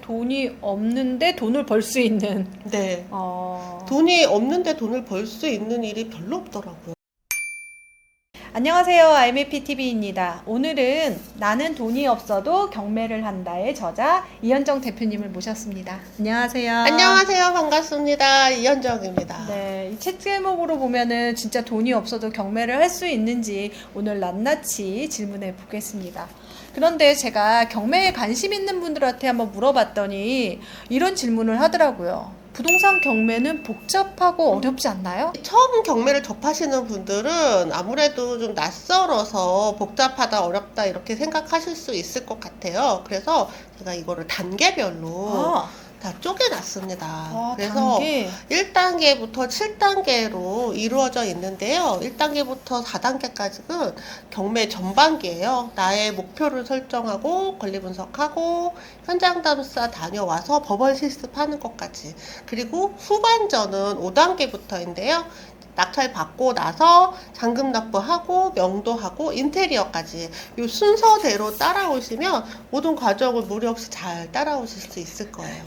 돈이 없는데 돈을 벌 수 있는. 네. 돈이 없는데 돈을 벌 수 있는 일이 별로 없더라고요. 안녕하세요. IMAP-TV입니다. 오늘은 나는 돈이 없어도 경매를 한다의 저자 이현정 대표님을 모셨습니다. 안녕하세요. 안녕하세요. 반갑습니다. 이현정입니다. 네, 이 책 제목으로 보면은 진짜 돈이 없어도 경매를 할 수 있는지 오늘 낱낱이 질문해 보겠습니다. 그런데 제가 경매에 관심 있는 분들한테 한번 물어봤더니 이런 질문을 하더라고요. 부동산 경매는 복잡하고 어렵지 않나요? 처음 경매를 접하시는 분들은 아무래도 좀 낯설어서 복잡하다, 어렵다 이렇게 생각하실 수 있을 것 같아요. 그래서 제가 이거를 단계별로 다 쪼개놨습니다. 그래서 단계. 1단계부터 7단계로 이루어져 있는데요. 1단계부터 4단계까지는 경매 전반기예요. 나의 목표를 설정하고 권리 분석하고 현장 담사 다녀와서 법원 실습하는 것까지. 그리고 후반전은 5단계부터인데요. 낙찰 받고 나서 잔금 납부하고 명도하고 인테리어까지 이 순서대로 따라오시면 모든 과정을 무리 없이 잘 따라오실 수 있을 거예요.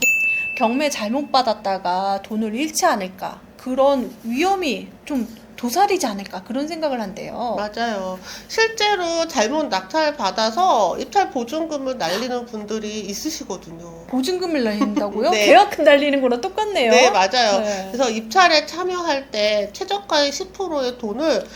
경매 잘못 받았다가 돈을 잃지 않을까, 그런 위험이 좀 도사리지 않을까, 그런 생각을 한대요. 맞아요. 실제로 잘못 낙찰 받아서 입찰 보증금을 날리는 분들이 있으시거든요. 보증금을 날린다고요? 네. 계약금 날리는 거랑 똑같네요. 네, 맞아요. 네. 그래서 입찰에 참여할 때 최저가의 10%의 돈을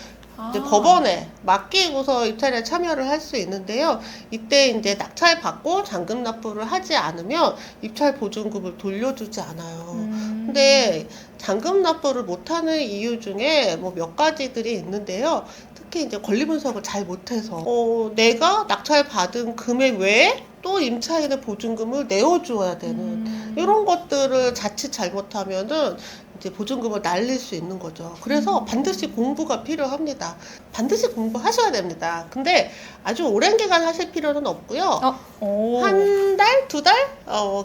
이제 법원에 맡기고서 입찰에 참여를 할 수 있는데요. 이때 이제 낙찰 받고 잔금 납부를 하지 않으면 입찰 보증금을 돌려주지 않아요. 근데 잔금 납부를 못하는 이유 중에 뭐 몇 가지들이 있는데요. 특히 이제 권리 분석을 잘 못해서 내가 낙찰 받은 금액 외에 또 임차인의 보증금을 내어줘야 되는 이런 것들을 자칫 잘못하면은 이제 보증금을 날릴 수 있는 거죠. 그래서 반드시 공부가 필요합니다. 반드시 공부하셔야 됩니다. 근데 아주 오랜 기간 하실 필요는 없고요. 한 달, 두 달?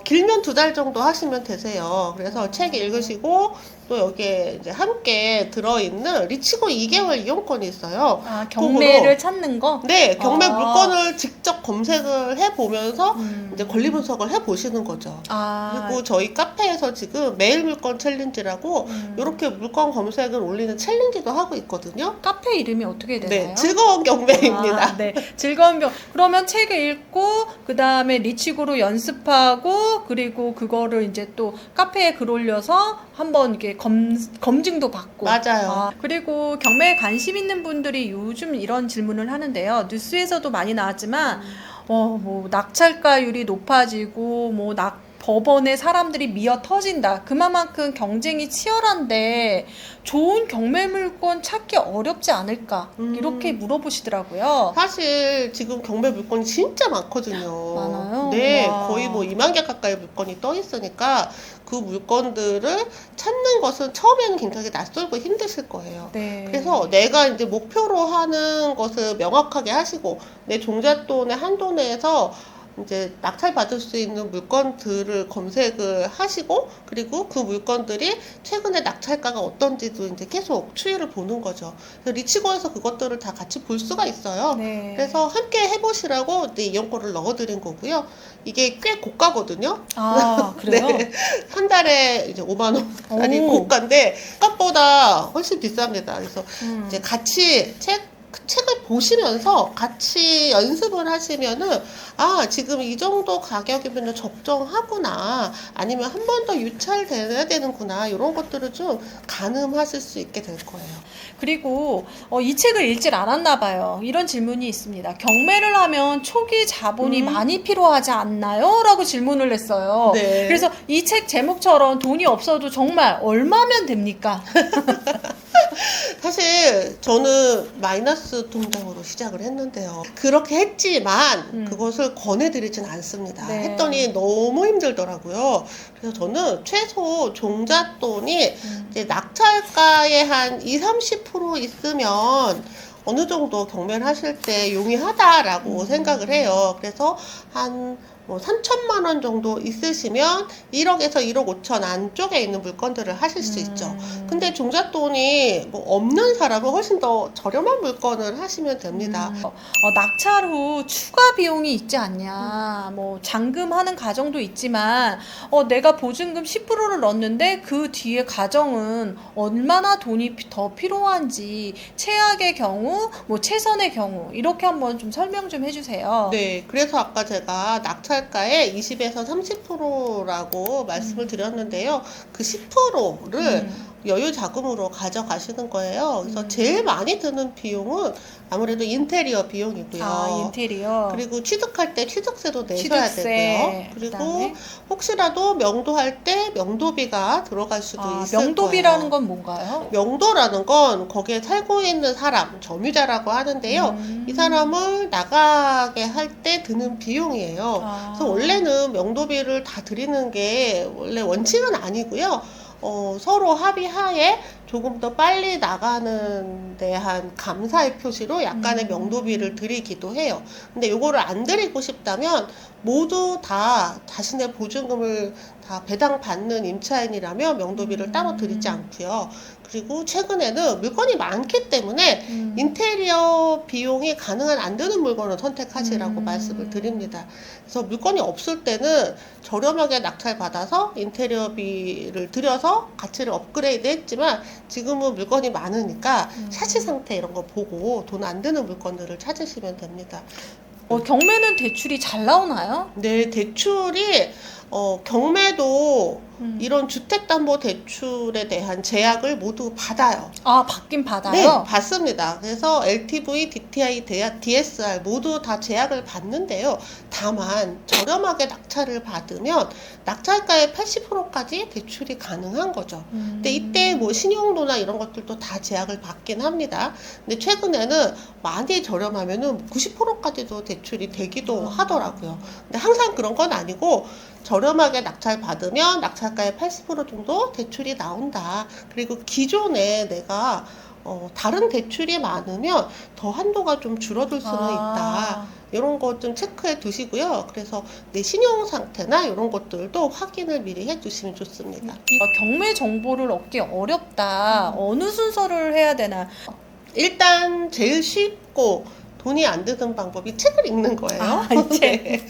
길면 2달 정도 하시면 되세요. 그래서 책 읽으시고 또 여기에 이제 함께 들어있는 리치고 2개월 이용권이 있어요. 경매를 찾는 거? 네, 경매 물건을 직접 검색을 해보면서 이제 권리 분석을 해보시는 거죠. 그리고 저희 카페에서 지금 매일 물건 챌린지라고 이렇게 물건 검색을 올리는 챌린지도 하고 있거든요. 카페 이름이 어떻게 되나요? 네, 즐거운 경매입니다. 네, 즐거운 경매. 그러면 책을 읽고 그 다음에 리치고로 연습하고 그리고 그거를 이제 또 카페에 글 올려서 한번 이렇게 검증도 받고. 맞아요. 그리고 경매에 관심 있는 분들이 요즘 이런 질문을 하는데요. 뉴스에서도 많이 나왔지만 뭐 낙찰가율이 높아지고 뭐 법원에 사람들이 미어 터진다. 그만큼 경쟁이 치열한데 좋은 경매 물건 찾기 어렵지 않을까? 이렇게 물어보시더라고요. 사실 지금 경매 물건이 진짜 많거든요. 많아요? 네, 와. 거의 뭐 2만 개 가까이 물건이 떠 있으니까 그 물건들을 찾는 것은 처음에는 굉장히 낯설고 힘드실 거예요. 네. 그래서 내가 이제 목표로 하는 것을 명확하게 하시고 내 종잣돈의 한도 내에서 이제 낙찰 받을 수 있는 물건들을 검색을 하시고 그리고 그 물건들이 최근에 낙찰가가 어떤지도 이제 계속 추이를 보는 거죠. 그래서 리치고에서 그것들을 다 같이 볼 수가 있어요. 네. 그래서 함께 해보시라고 이제 이용권을 넣어드린 거고요. 이게 꽤 고가거든요. 그래요? 네. 한 달에 이제 5만 원짜리 고가인데 생각보다 훨씬 비쌉니다. 그래서 이제 같이 책을 보시면서 같이 연습을 하시면은 지금 이 정도 가격이면 적정하구나, 아니면 한 번 더 유찰돼야 되는구나, 이런 것들을 좀 가늠하실 수 있게 될 거예요. 그리고 이 책을 읽질 않았나 봐요. 이런 질문이 있습니다. 경매를 하면 초기 자본이 많이 필요하지 않나요? 라고 질문을 했어요. 네. 그래서 이 책 제목처럼 돈이 없어도 정말 얼마면 됩니까? 사실 저는 마이너스 통장으로 시작을 했는데요. 그렇게 했지만 그것을 권해드리진 않습니다. 네. 했더니 너무 힘들더라고요. 그래서 저는 최소 종잣돈이 이제 낙찰가의 한 20-30% 있으면 어느 정도 경매를 하실 때 용이하다라고 생각을 해요. 그래서 한 뭐 3천만 원 정도 있으시면 1억에서 1억 5천 안쪽에 있는 물건들을 하실 수 있죠. 근데 종잣돈이 뭐 없는 사람은 훨씬 더 저렴한 물건을 하시면 됩니다. 낙찰 후 추가 비용이 있지 않냐. 뭐 잔금하는 과정도 있지만 내가 보증금 10%를 넣었는데 그 뒤에 과정은 얼마나 돈이 더 필요한지 최악의 경우, 뭐 최선의 경우 이렇게 한번 좀 설명 좀 해주세요. 네, 그래서 아까 제가 낙찰가의 20에서 30%라고 말씀을 드렸는데요. 그 10%를 여유 자금으로 가져가시는 거예요. 그래서 제일 많이 드는 비용은 아무래도 인테리어 비용이고요. 아, 인테리어. 그리고 취득할 때 취득세도 내셔야 취득세, 되고요. 그리고 그다음에? 혹시라도 명도할 때 명도비가 들어갈 수도 있을 명도비라는 거예요. 건 뭔가요? 명도라는 건 거기에 살고 있는 사람, 점유자라고 하는데요. 이 사람을 나가게 할 때 드는 비용이에요. 그래서 원래는 명도비를 다 드리는 게 원래 원칙은 아니고요. 서로 합의하에 조금 더 빨리 나가는 대한 감사의 표시로 약간의 명도비를 드리기도 해요. 근데 요거를 안 드리고 싶다면 모두 다 자신의 보증금을 다 배당받는 임차인이라면 명도비를 따로 드리지 않고요. 그리고 최근에는 물건이 많기 때문에 인테리어 비용이 가능한 안 드는 물건을 선택하시라고 말씀을 드립니다. 그래서 물건이 없을 때는 저렴하게 낙찰 받아서 인테리어비를 들여서 가치를 업그레이드 했지만 지금은 물건이 많으니까 샤시 상태 이런 거 보고 돈 안 드는 물건들을 찾으시면 됩니다. 경매는 대출이 잘 나오나요? 네, 대출이 경매도 이런 주택담보대출에 대한 제약을 모두 받아요. 아, 받긴 받아요? 네, 받습니다. 그래서 LTV, DTI, DSR 모두 다 제약을 받는데요. 다만 저렴하게 낙찰을 받으면 낙찰가의 80%까지 대출이 가능한 거죠. 근데 이때 뭐 신용도나 이런 것들도 다 제약을 받긴 합니다. 근데 최근에는 많이 저렴하면은 90%까지도 대출이 되기도 하더라고요. 근데 항상 그런 건 아니고 저렴하게 낙찰 받으면 낙찰가의 80% 정도 대출이 나온다. 그리고 기존에 내가 다른 대출이 많으면 더 한도가 좀 줄어들 수는 있다. 이런 거 좀 체크해 두시고요. 그래서 내 신용 상태나 이런 것들도 확인을 미리 해 두시면 좋습니다. 경매 정보를 얻기 어렵다. 어느 순서를 해야 되나? 일단 제일 쉽고 돈이 안 드는 방법이 책을 읽는 거예요. 이 책.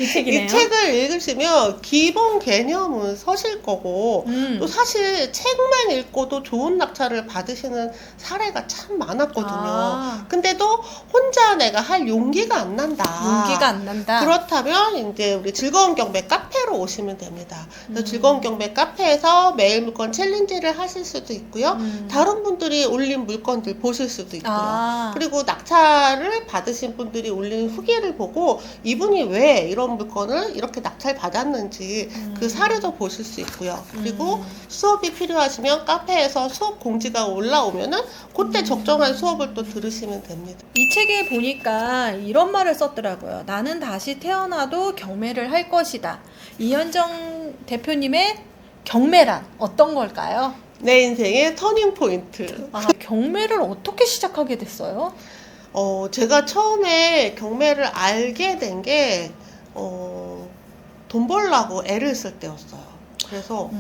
이 책이네요. 이 책을 읽으시면 기본 개념은 서실 거고 또 사실 책만 읽고도 좋은 낙찰을 받으시는 사례가 참 많았거든요. 근데도 혼자 내가 할 용기가 안 난다. 용기가 안 난다. 그렇다면 이제 우리 즐거운 경매 카페로 오시면 됩니다. 그래서 즐거운 경매 카페에서 매일 물건 챌린지를 하실 수도 있고요. 다른 분들이 올린 물건들 보실 수도 있고요. 그리고 낙찰을 받으신 분들이 올린 후기를 보고 이분이 왜 이런 물건을 이렇게 낙찰 받았는지 그 사례도 보실 수 있고요. 그리고 수업이 필요하시면 카페에서 수업 공지가 올라오면은 그때 적정한 수업을 또 들으시면 됩니다. 이 책에 보니까 이런 말을 썼더라고요. 나는 다시 태어나도 경매를 할 것이다. 이현정 대표님의 경매란 어떤 걸까요? 내 인생의 터닝 포인트. 경매를 어떻게 시작하게 됐어요? 제가 처음에 경매를 알게 된 게, 돈 벌려고 애를 쓸 때였어요. 그래서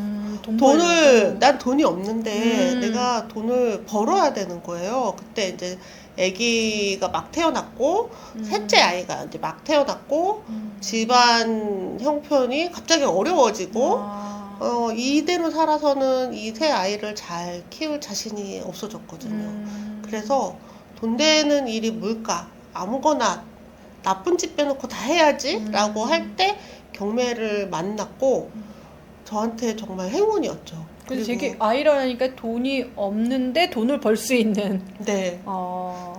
난 돈이 없는데 내가 돈을 벌어야 되는 거예요. 그때 이제 아기가 막 태어났고, 셋째 아이가 이제 막 태어났고, 집안 형편이 갑자기 어려워지고, 이대로 살아서는 이 세 아이를 잘 키울 자신이 없어졌거든요. 그래서 돈 되는 일이 뭘까? 아무거나 나쁜 짓 빼놓고 다 해야지 라고 할 때 경매를 만났고 저한테 정말 행운이었죠. 근데 되게 아이러니까 돈이 없는데 돈을 벌 수 있는. 네.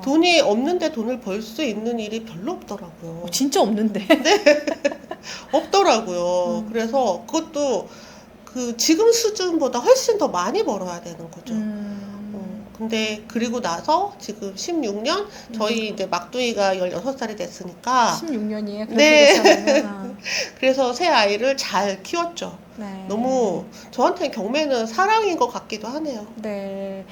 돈이 없는데 돈을 벌 수 있는 일이 별로 없더라고요. 진짜 없는데. 없더라고요. 그래서 그것도 그 지금 수준보다 훨씬 더 많이 벌어야 되는 거죠. 근데 그리고 나서 지금 16년 저희 이제 막둥이가 16살이 됐으니까 16년이에요? 네. 그래서 새 아이를 잘 키웠죠. 네. 너무 저한테는 경매는 사랑인 것 같기도 하네요. 네.